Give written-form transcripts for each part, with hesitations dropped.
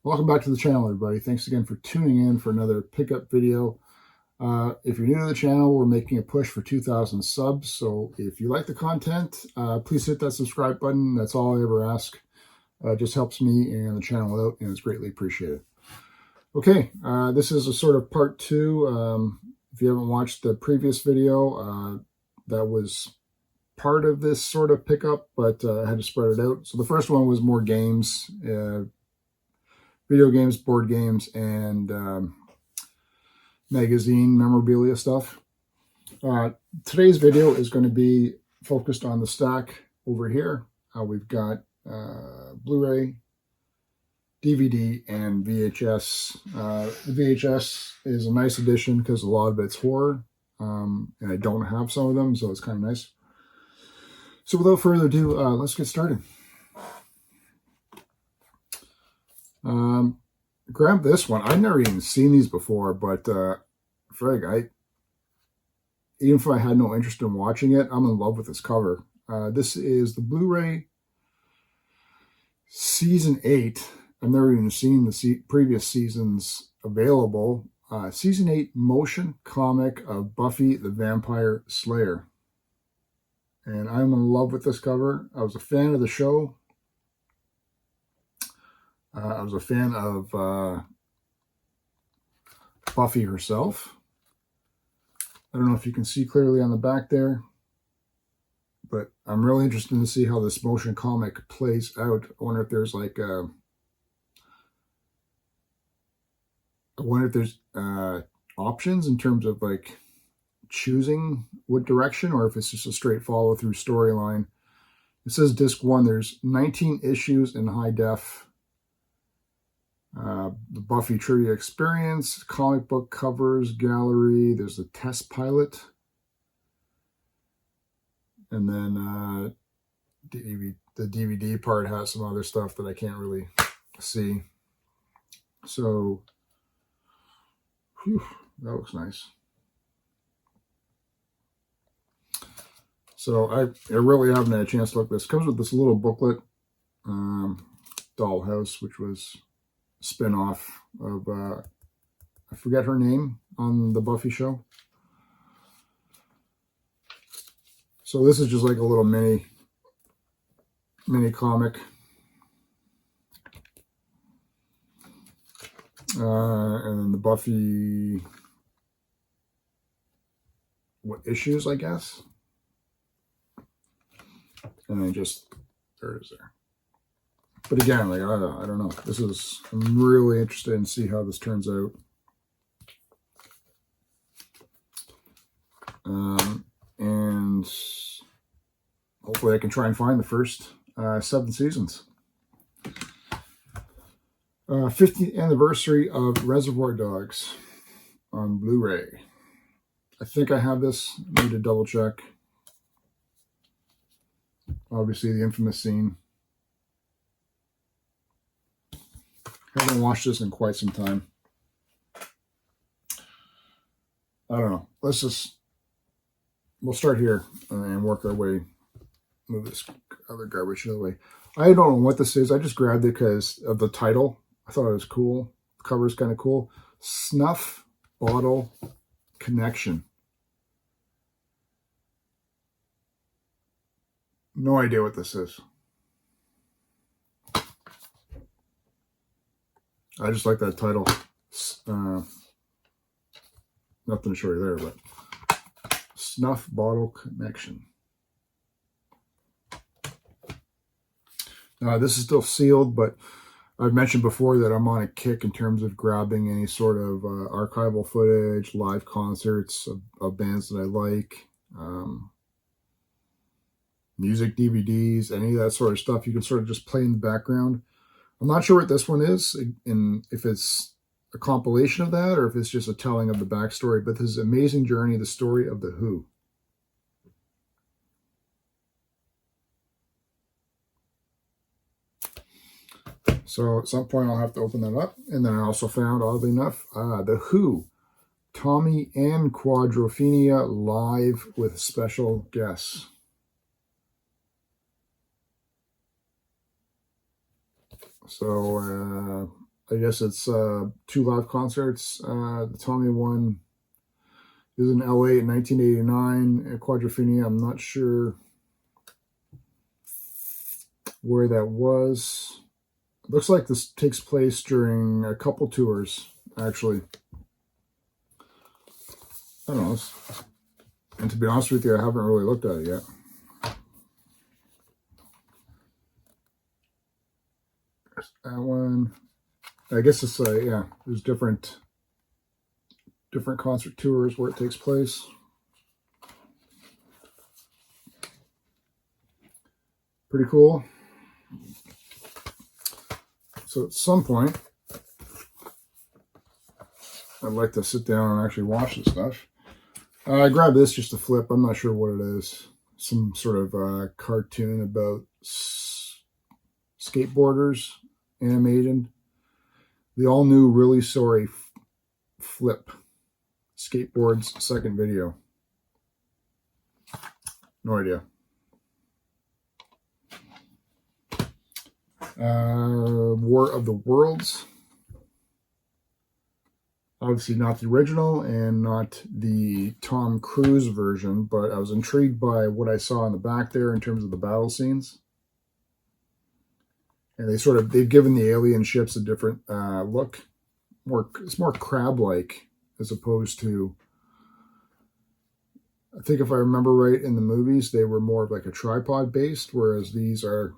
Welcome back to the channel, everybody. Thanks again for tuning in for another pickup video. If you're new to the channel, we're making a push for 2,000 subs. So if you like the content, please hit that subscribe button. That's all I ever ask. It just helps me and the channel out, and it's greatly appreciated. Okay, this is a sort of part two. If you haven't watched the previous video, that was part of this sort of pickup, but I had to spread it out. So the first one was more games, video games, board games, and magazine memorabilia stuff. Today's video is going to be focused on the stack over here. We've got Blu-ray, DVD, and VHS. The VHS is a nice addition because a lot of it's horror, and I don't have some of them, so it's kind of nice. So without further ado, let's get started. Grab this one. I've never even seen these before, but frig, even if I had no interest in watching it, I'm in love with this cover. This is the Blu-ray Season 8. I've never even seen the previous seasons available. Season 8 motion comic of Buffy the Vampire Slayer. And I'm in love with this cover. I was a fan of the show. I was a fan of Buffy herself. I don't know if you can see clearly on the back there, but I'm really interested to see how this motion comic plays out. I wonder if there's like options in terms of like choosing what direction, or if it's just a straight follow through storyline. It says disc 1. There's 19 issues in high def. The Buffy Trivia Experience, comic book covers, gallery. There's a test pilot. And then the DVD part has some other stuff that I can't really see. So, whew, that looks nice. So I really haven't had a chance to look at this. It comes with this little booklet, Dollhouse, which was spin-off of I forget her name on the Buffy show. So this is just like a little mini comic. And then the Buffy issues, I guess. And then just there it is there. But again, like I don't know. I'm really interested in see how this turns out. And hopefully I can try and find the first 7 seasons. 50th anniversary of Reservoir Dogs on Blu-ray. I think I have this. Need to double check. Obviously, the infamous scene. I haven't watched this in quite some time. I don't know. We'll start here and work our way, move this other garbage out of the way. I don't know what this is. I just grabbed it because of the title. I thought it was cool. The cover is kind of cool. Snuff Bottle Connection. No idea what this is. I just like that title. Nothing to show you there, but Snuff Bottle Connection. This is still sealed, but I've mentioned before that I'm on a kick in terms of grabbing any sort of archival footage, live concerts of bands that I like, music DVDs, any of that sort of stuff. You can sort of just play in the background. I'm not sure what this one is, and if it's a compilation of that or if it's just a telling of the backstory, but this is Amazing Journey, the story of The Who. So at some point I'll have to open that up. And then I also found, oddly enough, The Who, Tommy and Quadrophenia live with special guests. So I guess it's 2 live concerts. The Tommy one is in LA in 1989 at Quadrophenia. I'm not sure where that was. It looks like this takes place during a couple tours, actually. I don't know. And to be honest with you, I haven't really looked at it yet. There's that one. I guess it's yeah, there's different concert tours where it takes place. Pretty cool. So at some point, I'd like to sit down and actually watch this stuff. I grabbed this just to flip. I'm not sure what it is. Some sort of cartoon about skateboarders, animated. The all-new Really Sorry Flip Skateboards second video. No idea. War of the Worlds. Obviously not the original and not the Tom Cruise version, but I was intrigued by what I saw in the back there in terms of the battle scenes. And they've given the alien ships a different look. It's more crab-like as opposed to, I think if I remember right, in the movies, they were more of like a tripod based, whereas these are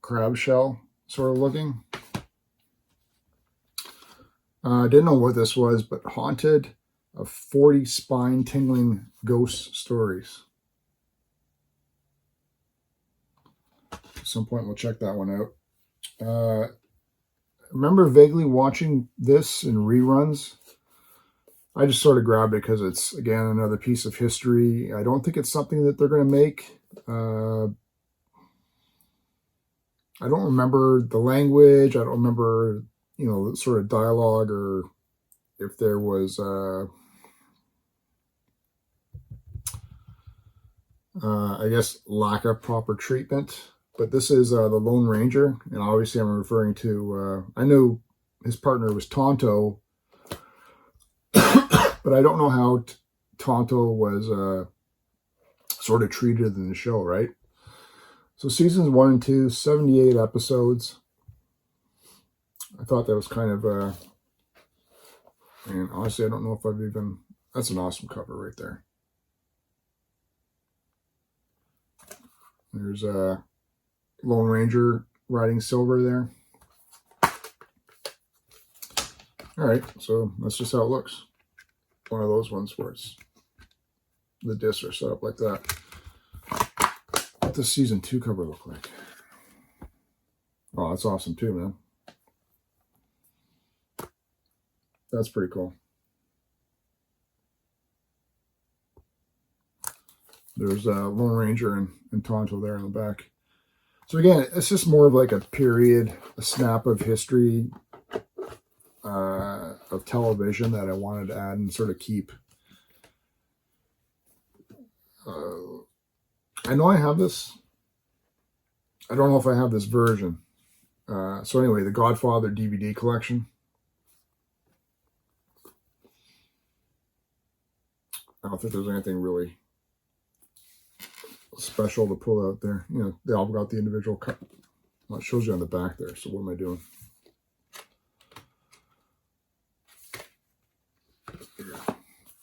crab shell sort of looking. Didn't know what this was, but Haunted of 40 spine-tingling ghost stories. At some point, we'll check that one out. I remember vaguely watching this in reruns. I just sort of grabbed it because it's, again, another piece of history. I don't think it's something that they're going to make. I don't remember the language. I don't remember, you know, sort of dialogue or if there was, I guess, lack of proper treatment. But this is the Lone Ranger, and obviously I'm referring to, I knew his partner was Tonto, but I don't know how Tonto was sort of treated in the show, right? So seasons 1 and 2, 78 episodes. I thought that was kind of, and honestly, I don't know if I've even, that's an awesome cover right there. There's a Lone Ranger riding silver there. All right, so that's just how it looks. One of those ones where it's, the discs are set up like that. What does season 2 cover look like? Oh, that's awesome too, man. That's pretty cool. There's Lone Ranger and Tonto there in the back. So again, it's just more of like a period, a snap of history of television that I wanted to add and sort of keep. I know I have this. I don't know if I have this version. So anyway, the Godfather DVD collection. I don't think there's anything really special to pull out there. You know, they all got the individual cut. Well, it shows you on the back there. So what am I doing?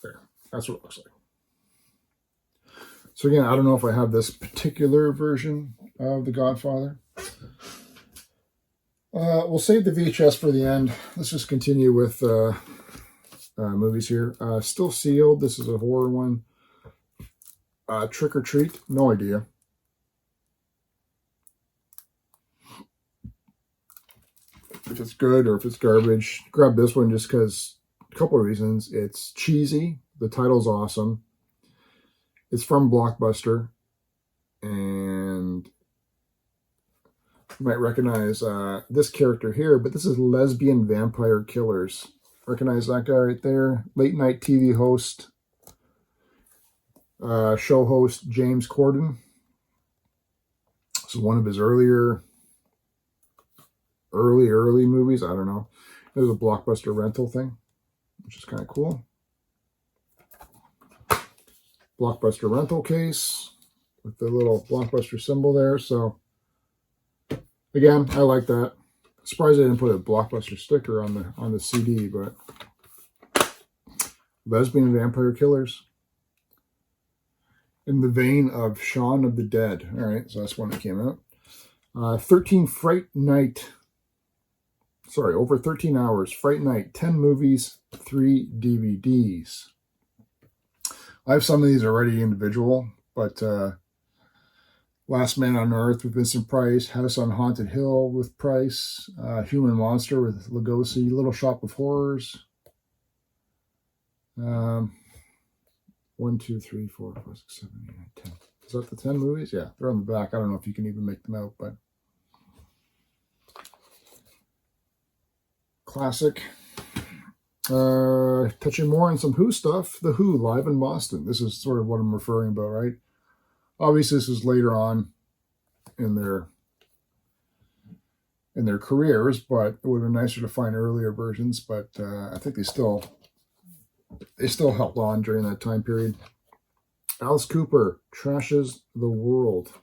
There. That's what it looks like. So again, I don't know if I have this particular version of The Godfather. We'll save the VHS for the end. Let's just continue with movies here. Still Sealed. This is a horror one. Trick or Treat. No idea. If it's good or if it's garbage. Grab this one just because, a couple of reasons. It's cheesy. The title's awesome. It's from Blockbuster. And you might recognize this character here, but this is Lesbian Vampire Killers. Recognize that guy right there? Late night TV host, show host James Corden. This is one of his earlier early movies. I don't know. There's a Blockbuster rental thing, which is kind of cool. Blockbuster rental case with the little Blockbuster symbol there. So again, I like that. Surprised I didn't put a Blockbuster sticker on the CD, but Lesbian and Vampire Killers. In the vein of Shaun of the Dead. All right, so that's one that came out. 13 Fright Night. Sorry, over 13 hours. Fright Night, 10 movies, 3 DVDs. I have some of these already individual, but Last Man on Earth with Vincent Price, House on Haunted Hill with Price, Human Monster with Lugosi, Little Shop of Horrors. 1, 2, 3, 4, 5, 6, 7, 8, 9, 10. Is that the 10 movies? Yeah, they're on the back. I don't know if you can even make them out, but classic. Touching more on some Who stuff. The Who live in Boston. This is sort of what I'm referring about, right? Obviously, this is later on in their careers, but it would have been nicer to find earlier versions. But I think they still held on during that time period. Alice Cooper trashes the world.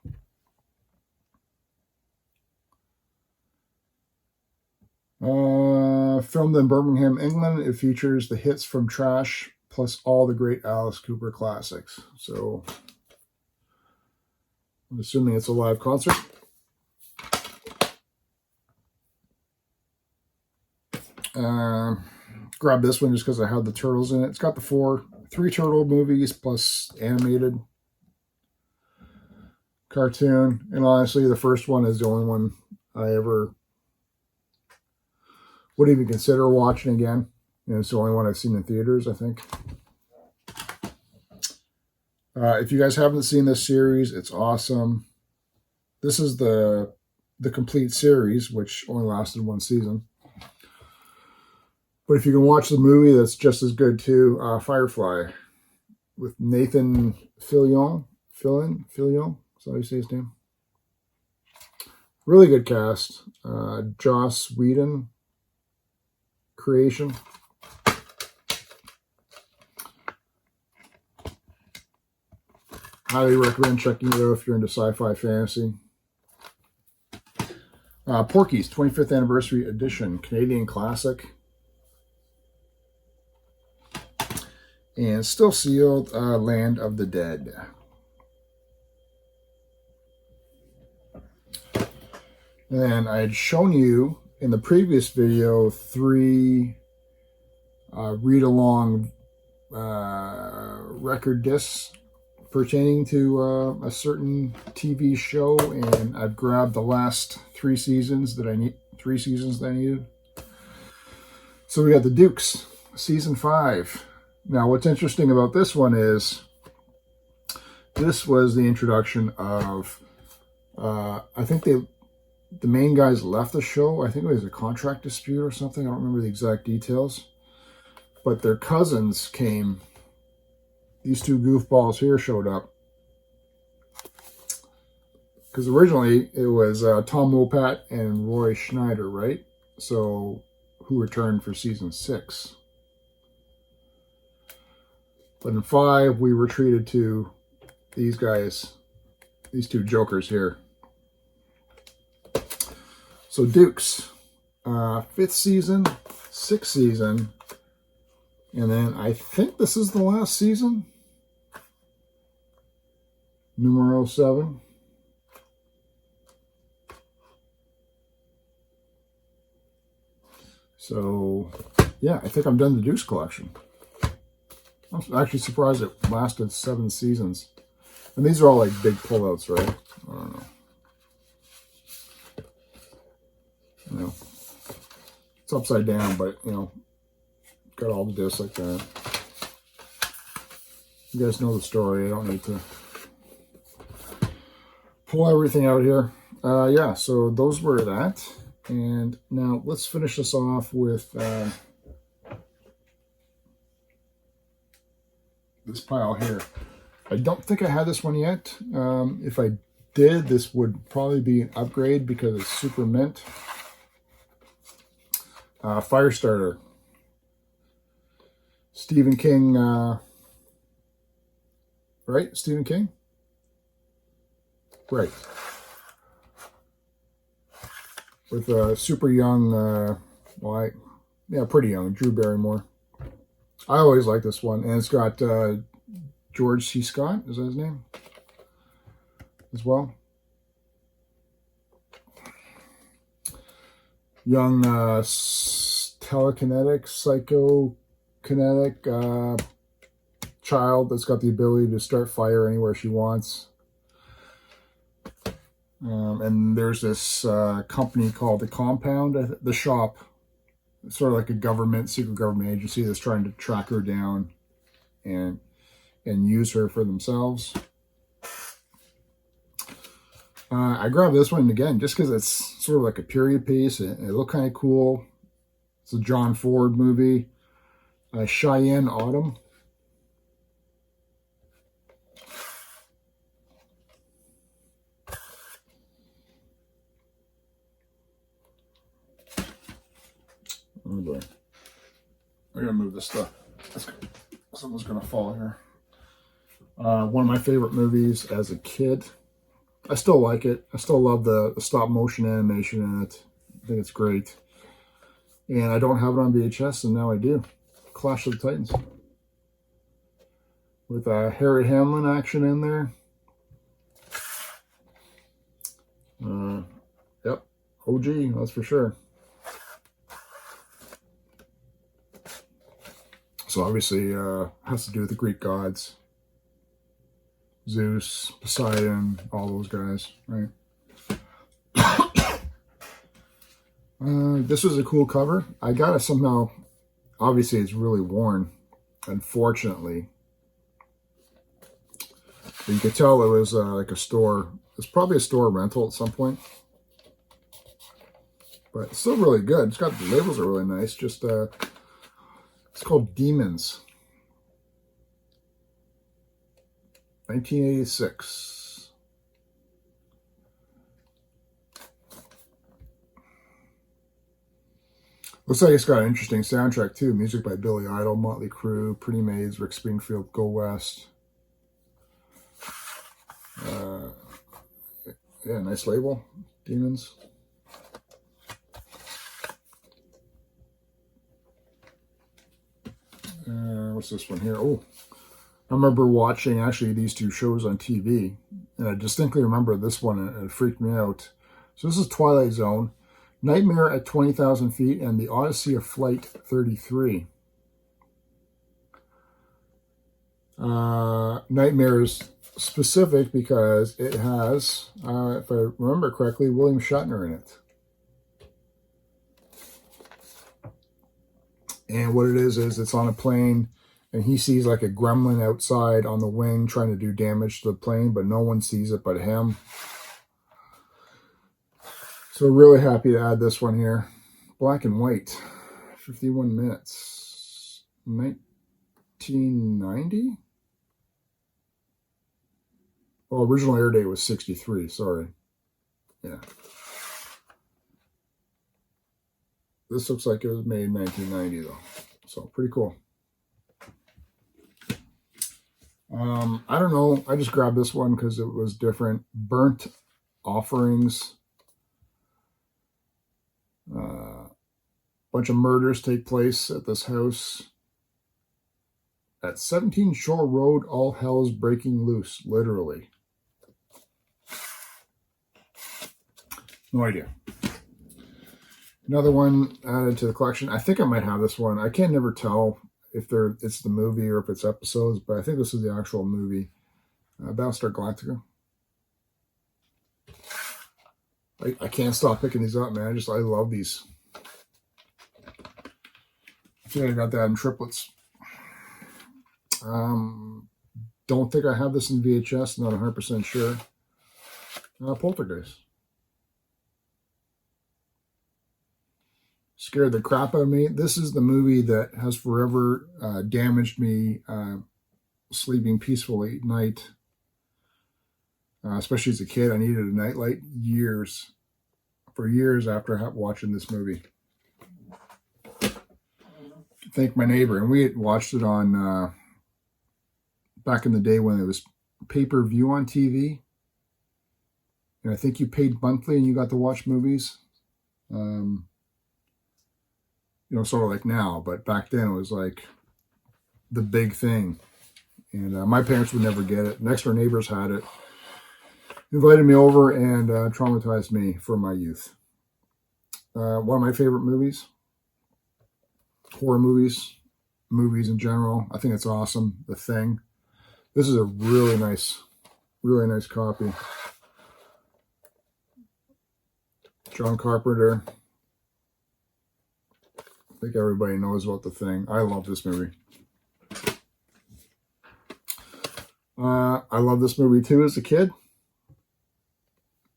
Filmed in Birmingham, England, it features the hits from Trash plus all the great Alice Cooper classics. So I'm assuming it's a live concert. Grab this one just because I had the turtles in it. It's got the 3 turtle movies plus animated cartoon. And honestly, the first one is the only one I ever would even consider watching again. And it's the only one I've seen in theaters, I think. If you guys haven't seen this series, it's awesome. This is the complete series, which only lasted 1 season. But if you can watch the movie, that's just as good too. Firefly with Nathan Fillion. Fillion? Is that how you say his name? Really good cast. Joss Whedon creation. Highly recommend checking it out if you're into sci-fi fantasy. Porky's 25th Anniversary Edition, Canadian classic. And Still Sealed, Land of the Dead. And I had shown you in the previous video 3 read-along record discs pertaining to a certain TV show, and I've grabbed the last 3 seasons that I need. 3 seasons that I needed. So we got the Dukes, season 5. Now, what's interesting about this one is this was the introduction of, I think the main guys left the show. I think it was a contract dispute or something. I don't remember the exact details. But their cousins came. These 2 goofballs here showed up. Because originally it was Tom Wopat and Roy Schneider, right? So, who returned for season 6. But in 5, we were treated to these guys, these 2 jokers here. So Dukes, 5th season, 6th season, and then I think this is the last season. Numero 7. So, yeah, I think I'm done the Dukes collection. I'm actually surprised it lasted 7 seasons. And these are all like big pullouts, right? I don't know. You know, it's upside down, but, you know, got all the discs like that. You guys know the story. I don't need to pull everything out here. Yeah, so those were that. And now let's finish this off with this pile here. I don't think I had this one yet. If I did, this would probably be an upgrade because it's super mint. Firestarter. Stephen King, right? Stephen King? Right. With a super young, pretty young, Drew Barrymore. I always like this one. And it's got George C. Scott, is that his name? As well. Young telekinetic, psychokinetic child that's got the ability to start fire anywhere she wants. And there's this company called The Compound, the shop. It's sort of like a secret government agency that's trying to track her down and use her for themselves. I grabbed this one again just because it's sort of like a period piece. It looked kind of cool. It's a John Ford movie. Cheyenne Autumn. Oh boy. I gotta move this stuff. Someone's gonna fall here. One of my favorite movies as a kid. I still like it. I still love the stop motion animation in it. I think it's great. And I don't have it on VHS, and now I do. Clash of the Titans. With Harry Hamlin action in there. Yep. OG, that's for sure. So obviously has to do with the Greek gods. Zeus, Poseidon, all those guys, right? This was a cool cover. I got it somehow. Obviously, it's really worn, unfortunately. But you could tell it was like a store. It's probably a store rental at some point. But it's still really good. It's got the labels are really nice. Just it's called Demons. 1986. Looks like it's got an interesting soundtrack too. Music by Billy Idol, Motley Crue, Pretty Maids, Rick Springfield, Go West. Yeah, nice label. Demons. What's this one here? Oh, I remember watching actually these two shows on TV, and I distinctly remember this one, and it freaked me out. So this is Twilight Zone, Nightmare at 20,000 Feet, and The Odyssey of Flight 33. Nightmare is specific because it has, if I remember correctly, William Shatner in it. And what it is it's on a plane, and he sees like a gremlin outside on the wing trying to do damage to the plane, but no one sees it but him. So really happy to add this one here. Black and white, 51 minutes, 1990? Well, original air date was 63, sorry. Yeah. This looks like it was made in 1990 though. So pretty cool. I don't know. I just grabbed this one because it was different. Burnt Offerings. Bunch of murders take place at this house. At 17 Shore Road, all hell's breaking loose, literally. No idea. Another one added to the collection. I think I might have this one. I can never tell if it's the movie or if it's episodes, but I think this is the actual movie. Battlestar Galactica. I can't stop picking these up, man. I love these. I think I got that in triplets. Don't think I have this in VHS. Not 100% sure. Poltergeist. Scared the crap out of me. This is the movie that has forever damaged me sleeping peacefully at night. Especially as a kid, I needed a nightlight for years after watching this movie. Thank My Neighbor. And we had watched it on, back in the day when it was pay-per-view on TV. And I think you paid monthly and you got to watch movies. You know, sort of like now, but back then it was like the big thing. And my parents would never get it. Next door neighbors had it. Invited me over and traumatized me for my youth. One of my favorite movies. Horror movies. Movies in general. I think it's awesome. The Thing. This is a really nice copy. John Carpenter. I think everybody knows about The Thing. I love this movie. I love this movie too as a kid.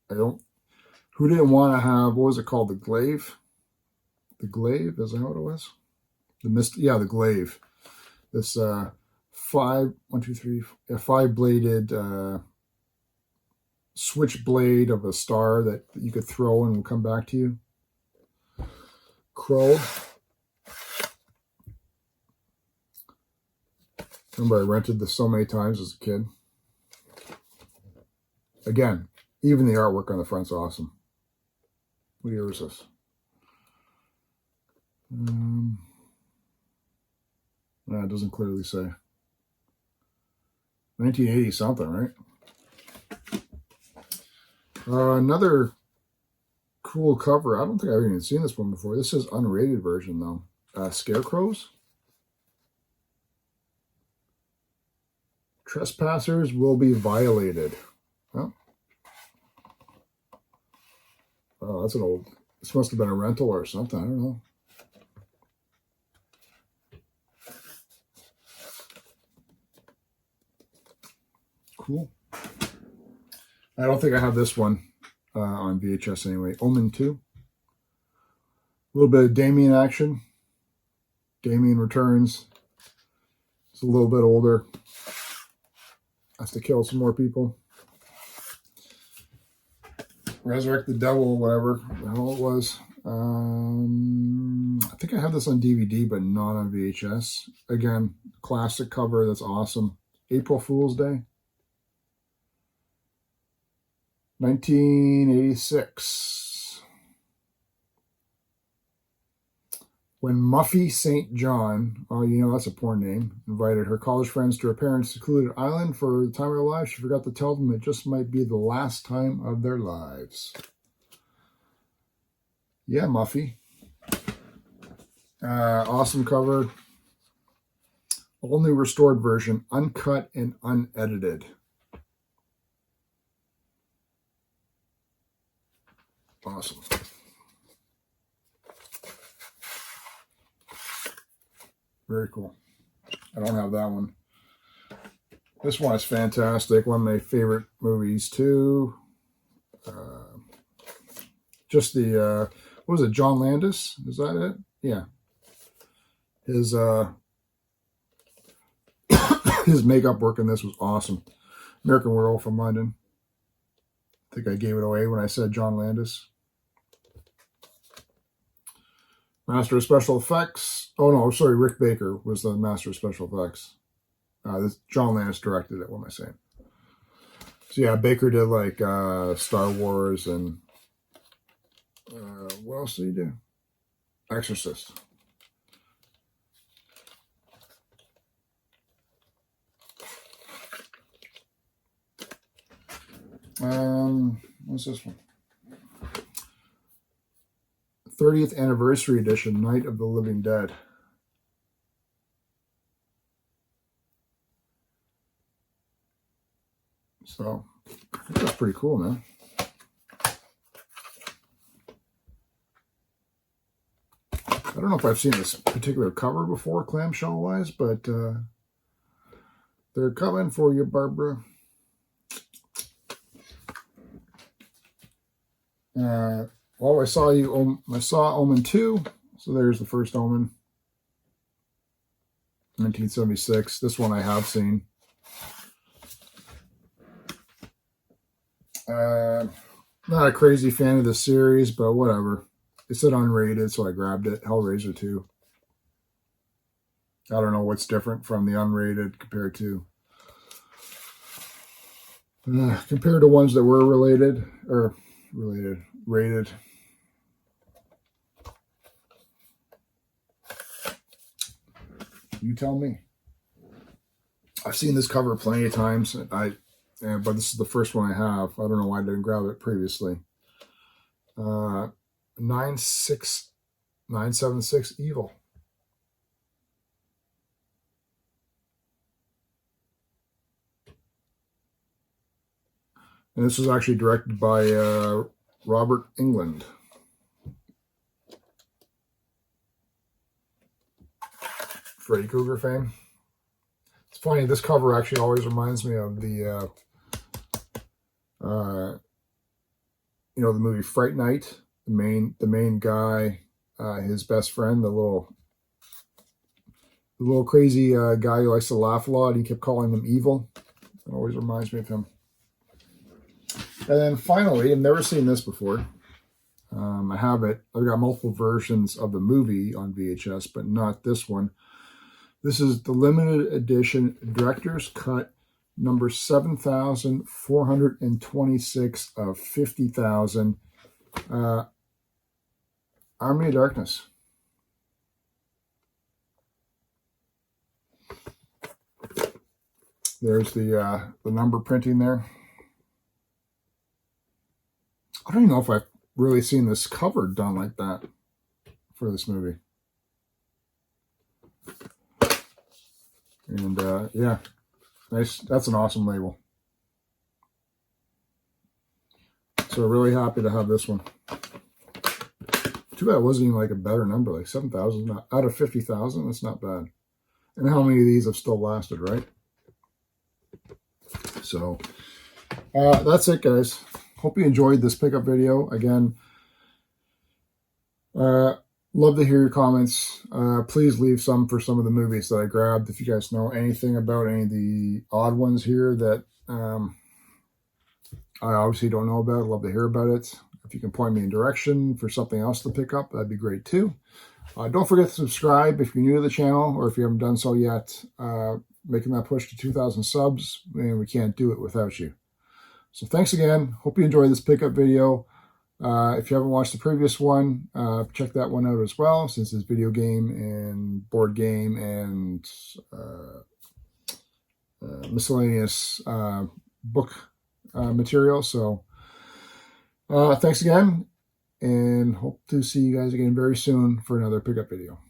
Who didn't want to have, what was it called? The Glaive? The Glaive, is that what it was? The Glaive. This five-bladed switchblade of a star that you could throw and will come back to you. Crow. Remember, I rented this so many times as a kid. Again, even the artwork on the front's awesome. What year is this? No, it doesn't clearly say. 1980 something, right? Another cool cover. I don't think I've even seen this one before. This is unrated version though. Scarecrows. Trespassers will be violated. Oh. Oh, that's an old. This must have been a rental or something. I don't know. Cool. I don't think I have this one on VHS anyway. Omen 2. A little bit of Damien action. Damien returns. It's a little bit older. Has to kill some more people. Resurrect the Devil, whatever the hell it was. I think I have this on DVD, but not on VHS. Again, classic cover. That's awesome. April Fool's Day. 1986. When Muffy St. John, oh, you know that's a porn name, invited her college friends to her parents' secluded island for the time of their lives, she forgot to tell them it just might be the last time of their lives. Yeah, Muffy. Awesome cover. All new restored version, uncut and unedited. Awesome. Very cool. I don't have that one. This one is fantastic. One of my favorite movies too. Just the, what was it, John Landis? Is that it? Yeah. His his makeup work in this was awesome. American Werewolf from London. I think I gave it away when I said John Landis. Master of Special Effects. Oh, no, sorry. Rick Baker was the Master of Special Effects. John Landis directed it. What am I saying? So, yeah, Baker did, like, Star Wars and... what else did he do? Exorcist. What's this one? 30th Anniversary Edition, Night of the Living Dead. So, I think that's pretty cool, man. I don't know if I've seen this particular cover before, clamshell-wise, but they're coming for you, Barbara. Well, I saw Omen 2, so there's the first Omen. 1976. This one I have seen. Not a crazy fan of the series, but whatever. It said unrated, so I grabbed it. Hellraiser 2. I don't know what's different from the unrated compared to ones that were rated. You tell me. I've seen this cover plenty of times, but this is the first one I have. I don't know why I didn't grab it previously. 976 Evil. And this was actually directed by Robert Englund. Freddy Krueger fame. It's funny, this cover actually always reminds me of the the movie Fright Night. The main guy, his best friend, the little crazy guy who likes to laugh a lot. He kept calling him evil. It always reminds me of him. And then finally, I've never seen this before. I have it. I've got multiple versions of the movie on VHS, but not this one. This is the limited edition director's cut, number 7,426 of 50,000. Army of Darkness. There's the number printing there. I don't even know if I've really seen this cover done like that for this movie. And yeah, nice. That's an awesome label. So really happy to have this one. Too bad it wasn't even like a better number, like 7,000 out of 50,000. That's not bad. And how many of these have still lasted, right? So that's it, guys. Hope you enjoyed this pickup video. Again, love to hear your comments. Please leave some for some of the movies that I grabbed. If you guys know anything about any of the odd ones here that I obviously don't know about, I'd love to hear about it. If you can point me in direction for something else to pick up, that'd be great too. Don't forget to subscribe if you're new to the channel, or if you haven't done so yet. Making that push to 2,000 subs, and we can't do it without you. So thanks again. Hope you enjoyed this pickup video. If you haven't watched the previous one, check that one out as well, since it's video game and board game and miscellaneous book material. So thanks again, and hope to see you guys again very soon for another pickup video.